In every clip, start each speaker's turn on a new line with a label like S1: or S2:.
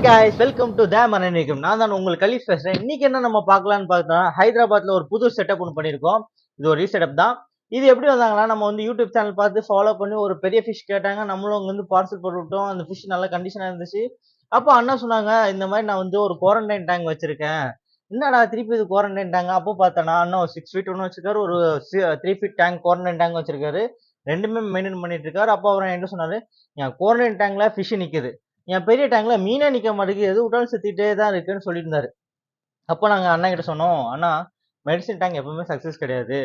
S1: guys, welcome to the Mananikum. நான் தான் உங்களுக்கு கலீஃப் பேசுறேன். இன்னைக்கு என்ன நம்ம பார்க்கலாம்னு பார்த்தா ஹைதராபாத்ல ஒரு புது செட்டப் ஒன்று பண்ணியிருக்கோம். இது ஒரு ரீசெட்டப் தான். இது எப்படி வந்தாங்கன்னா நம்ம வந்து யூடியூப் சேனல் பார்த்து ஃபாலோ பண்ணி ஒரு பெரிய ஃபிஷ் கேட்டாங்க. நம்மளும் அங்க வந்து பார்சல் போட்டு விட்டோம். அந்த ஃபிஷ் நல்ல கண்டிஷனா இருந்துச்சு. அப்போ அண்ணா சொன்னாங்க இந்த மாதிரி நான் வந்து ஒரு குவாரண்டைன் டேங்க் வச்சிருக்கேன். என்னடா திருப்பி இது குவாரண்டைன் டேங்க்? அப்போ பார்த்தனா அண்ணா ஒரு 6 ஃபீட் ஒன்று வச்சிருக்காரு, ஒரு 3 ஃபீட் டேங்க் குவாரண்டைன் டேங்க் வச்சிருக்காரு. ரெண்டுமே மெயின்டைன் பண்ணிட்டு இருக்காரு. அப்போ அவர் என்ன சொன்னாரு, என் குவாரண்டைன் டேங்க்ல ஃபிஷ் நிக்குது, என் பெரிய டேங்க்ல மீனே நிக்க மாட்டேங்குது, எது விட்டாலும் செத்துட்டே தான் இருக்குன்னு சொல்லிட்டு இருந்தாரு. அப்போ நாங்க அண்ணா கிட்ட சொன்னோம், அண்ணா மெடிசின் டேங்க் எப்பவுமே சக்சஸ் கிடையாது,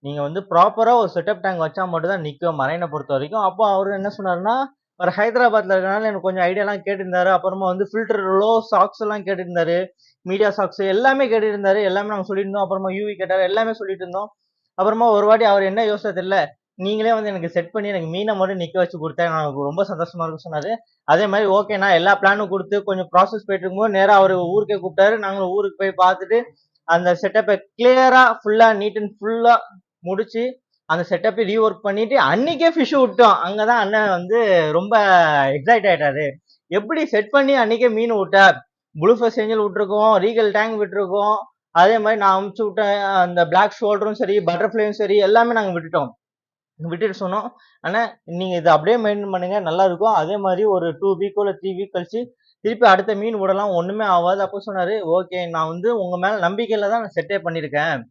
S1: நீங்க வந்து ப்ராப்பரா ஒரு செட்டப் டேங்க் வச்சா மட்டும் தான் நிக்கும் மரைனை பொறுத்த வரைக்கும். அப்போ அவரு என்ன சொன்னாருன்னா, ஒரு ஹைதராபாத்ல இருக்கனால எனக்கு கொஞ்சம் ஐடியா எல்லாம் கேட்டிருந்தாரு. அப்புறமா வந்து ஃபில்டர் லோ சாக்ஸ் எல்லாம் கேட்டிருந்தாரு, மீடியா சாக்ஸ் எல்லாமே கேட்டிருந்தாரு. எல்லாமே நாங்க சொல்லியிருந்தோம். அப்புறமா யூவி கேட்டாரு, எல்லாமே சொல்லிட்டு இருந்தோம். அப்புறமா ஒரு வாட்டி அவர் என்ன யோசிச்சா தெரியல, நீங்களே வந்து எனக்கு செட் பண்ணி எனக்கு மீனை மட்டும் நிக்க வச்சு கொடுத்தா எனக்கு ரொம்ப சந்தோஷமா இருக்குன்னு சொன்னாரு. அதே மாதிரி ஓகேண்ணா எல்லா பிளானும் கொடுத்து கொஞ்சம் ப்ராசஸ் போயிட்டு இருக்கும்போது நேரா அவர் ஊருக்கே கூப்பிட்டாரு. நாங்களும் ஊருக்கு போய் பார்த்துட்டு அந்த செட்டப்பை கிளியரா ஃபுல்லா நீட் அண்ட் ஃபுல்லா முடிச்சு அந்த செட்டப்பை ரீஒர்க் பண்ணிட்டு அன்னைக்கே ஃபிஷ் விட்டோம். அங்கதான் அண்ணன் வந்து ரொம்ப எக்ஸைட் ஆயிட்டாரு. எப்படி செட் பண்ணி அன்னைக்கே மீன் விட்டார். ப்ளூஃபஸ் ஏஞ்சல் விட்டுருக்கோம், ரீகல் டேங்க் விட்டுருக்கோம், அதே மாதிரி நான் அமுச்சு விட்ட அந்த பிளாக் ஷோல்டரும் சரி பட்டர்ஃபிளையும் சரி எல்லாமே நாங்க விட்டுட்டோம். விட்டுட்டு சொன்னோம், ஆனா நீங்க இதை அப்படியே மெயின்டைன் பண்ணுங்க, நல்லா இருக்கும். அதே மாதிரி ஒரு 2 வீக்கோ இல்லை 3 வீக் கழிச்சு திருப்பி அடுத்த மீன் விடலாம், ஒண்ணுமே ஆகாது. அப்போ சொன்னாரு, ஓகே நான் வந்து உங்க மேல நம்பிக்கையில தான் நான் செட்டே பண்ணிருக்கேன்,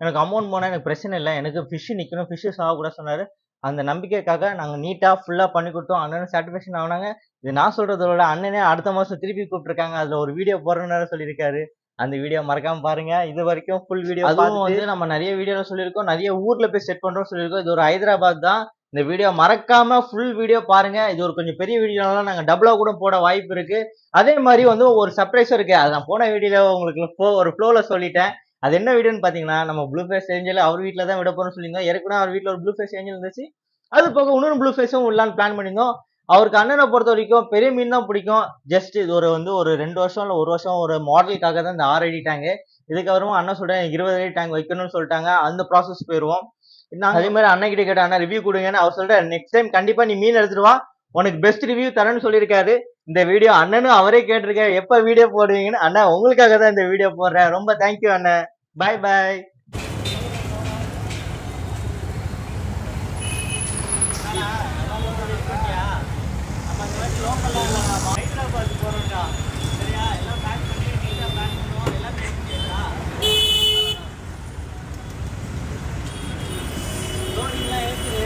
S1: எனக்கு அமௌண்ட் போனா எனக்கு பிரச்சனை இல்லை, எனக்கு ஃபிஷ் நிக்கணும், ஃபிஷ் சாகக்கூடாது சொன்னாரு. அந்த நம்பிக்கைக்காக நாங்க நீட்டா ஃபுல்லா பண்ணி கொடுத்தோம். அண்ணனும் சாட்டிஸ்ஃபேக்ஷன் ஆனாங்க. இது நான் சொல்றதோட அண்ணனே அடுத்த மாசம் திருப்பி கூப்பிட்டுருக்காங்க, அதுல ஒரு வீடியோ போடுறேன்னு சொல்லியிருக்காரு. அந்த வீடியோ மறக்காம பாருங்க. இது வரைக்கும் ஃபுல் வீடியோ அதுவும் வந்து நம்ம நிறைய வீடியோல சொல்லியிருக்கோம், நிறைய ஊர்ல போய் செட் பண்றோம் சொல்லியிருக்கோம். இது ஒரு ஹைதராபாத் தான். இந்த வீடியோ மறக்காம ஃபுல் வீடியோ பாருங்க. இது ஒரு கொஞ்சம் பெரிய வீடியோலாம் நாங்க டபுளா கூட போட வாய்ப்பு இருக்கு. அதே மாதிரி வந்து ஒரு சர்ப்ரைஸும் இருக்கு. அது நான் போன வீடியோல உங்களுக்கு ஒரு ஃப்ளோல சொல்லிட்டேன். அது என்ன வீடியோன்னு பாத்தீங்கன்னா, நம்ம ப்ளூ ஃபேஸ் ஏஞ்சல் அவர் வீட்டுல தான் விட போறோம்னு சொல்லியிருந்தோம். ஏற்கனவே அவர் வீட்டுல ஒரு ப்ளூ ஃபேஸ் ஏஞ்சல் இருந்துச்சு. அது போக இன்னொரு ப்ளூ ஃபேஸும் விடலான்னு பிளான் பண்ணியிருந்தோம். அவருக்கு அண்ணனை பொறுத்த வரைக்கும் பெரிய மீன் தான் பிடிக்கும். ஜஸ்ட் இது ஒரு வந்து ஒரு 2 வருஷம் இல்லை 1 வருஷம் ஒரு மாடலுக்காக தான் இந்த 6 அடி டேங்கு. இதுக்கப்புறமா அண்ணன் சொல்றேன் 20 அடி டேங்க் வைக்கணும்னு சொல்லிட்டாங்க. அந்த ப்ராசஸ் போயிடுவோம். அதே மாதிரி அண்ணன் கிட்ட கேட்ட, அண்ணா ரிவ்யூ கொடுங்கன்னு. அவர் சொல்ற, நெக்ஸ்ட் டைம் கண்டிப்பா நீ மீன் எடுத்துட்டு வா, உனக்கு பெஸ்ட் ரிவ்யூ தரேன்னு சொல்லியிருக்காரு. இந்த வீடியோ அண்ணனும் அவரே கேட்டிருக்காரு, எப்ப வீடியோ போடுவீங்கன்னு. அண்ணா உங்களுக்காக தான் இந்த வீடியோ போடுறேன். ரொம்ப தேங்க்யூ அண்ணன். பாய் பாய். ஹைதராபாத் போறோம்டா, சரியா? எல்லாம் பேக் பண்ணி நீட்டா பேக் பண்ணுவோம். எல்லாம் பேசிட்டா லோடிங்லாம் ஏற்றுது.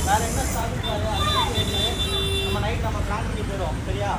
S1: வேற என்ன ஸ்டாக் இருக்காது, அது ஏற்று நம்ம நைட் நம்ம பிளான் பண்ணி போயிடுவோம், சரியா?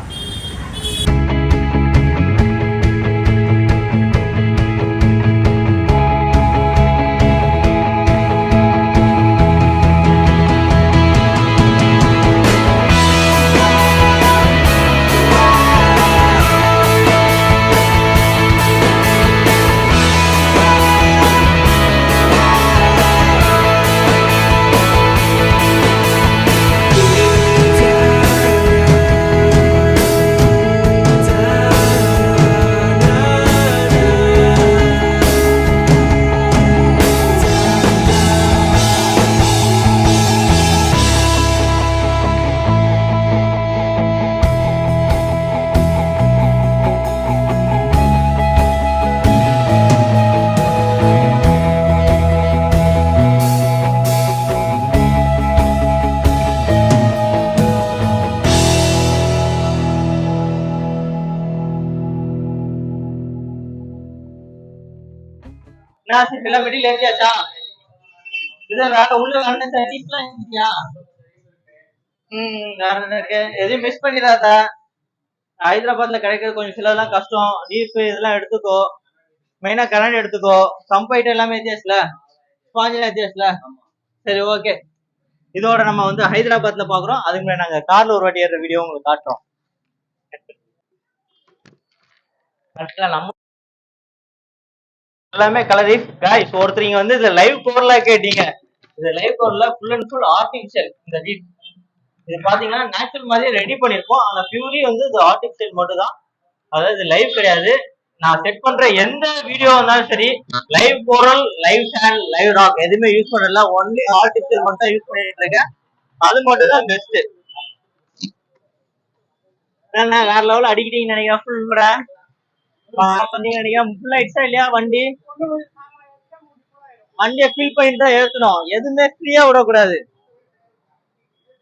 S1: எல்லாம் வெளியில ஏறியாச்சா? இதை வேற உள்ள இருக்கியா? வேற என்ன இருக்கு? எதையும் மிஸ் பண்ணிடாத. ஹைதராபாத்ல கிடைக்கிறது கொஞ்சம் சிலதெல்லாம் கஷ்டம். லீஃப் இதெல்லாம் எடுத்துக்கோ, மெயினா கரண்ட் எடுத்துக்கோ. சம்ப் ஐட்டம் எல்லாமே ஏத்தியாச்சுல, ஸ்பாஞ்செல்லாம் ஏத்தியாச்சுல. சரி ஓகே, இதோட நம்ம வந்து ஹைதராபாத்ல பாக்குறோம். அதுக்கு முன்னாடி நாங்க கார்ல ஒரு வாட்டி ஏற வீடியோ உங்களுக்கு காட்டுறோம். நம்ம எல்லாமே கலரி गाइस. ஒருத்தர் வந்து இந்த லைவ் கோர்ல கேட்டீங்க. இந்த லைவ் கோர்ல ஃபுல் அண்ட் ஃபுல் ஆர்டிஃபிஷியல். இந்த வீட் இது பாத்தீங்கன்னா நேச்சுரல் மாதிரி ரெடி பண்ணிருக்கோம். ஆனா பியூரி வந்து இது ஆர்டிஃபிஷியல் மட்டும் தான், அதாவது லைவ் கிடையாது. நான் செட் பண்ற எந்த வீடியோ இருந்தாலும் சரி, லைவ் கோரல், லைவ் சேனல், லைவ் ராக் எதுவுமே யூஸ் பண்ணல. ஒன்லி ஆர்டிஃபிஷியல் மட்டும் யூஸ் பண்ணிட்டு இருக்கேன். அது மட்டும் தான் பெஸ்ட். வேற லெவல் அடிக்கிட்டீங்கன்னு நினைக்கிறேன். ஃபுல் கூட நினைக்கிறேன். ஃபுல் ஆயிடுச்சா இல்லையா வண்டி? வண்டியை ஃபீல் பண்ணிட்டு தான் ஏத்தணும், எதுவுமே ஃப்ரீயா விடக்கூடாது.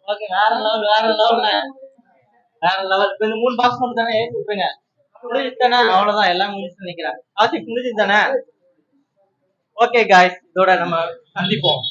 S1: ஓகே, வேற லெவல் வேற லெவல் வேற லெவல். இந்த 3 பாக்ஸ் மட்டும் தானே ஏற்றி விட்டுருங்க. முடிஞ்சு தானே, அவ்வளவுதான், எல்லாம் முடிச்சு நினைக்கிறேன். ஆசிக் முடிஞ்சு தானே. ஓகே காய்ஸ், இதோட நம்ம சந்திப்போம்.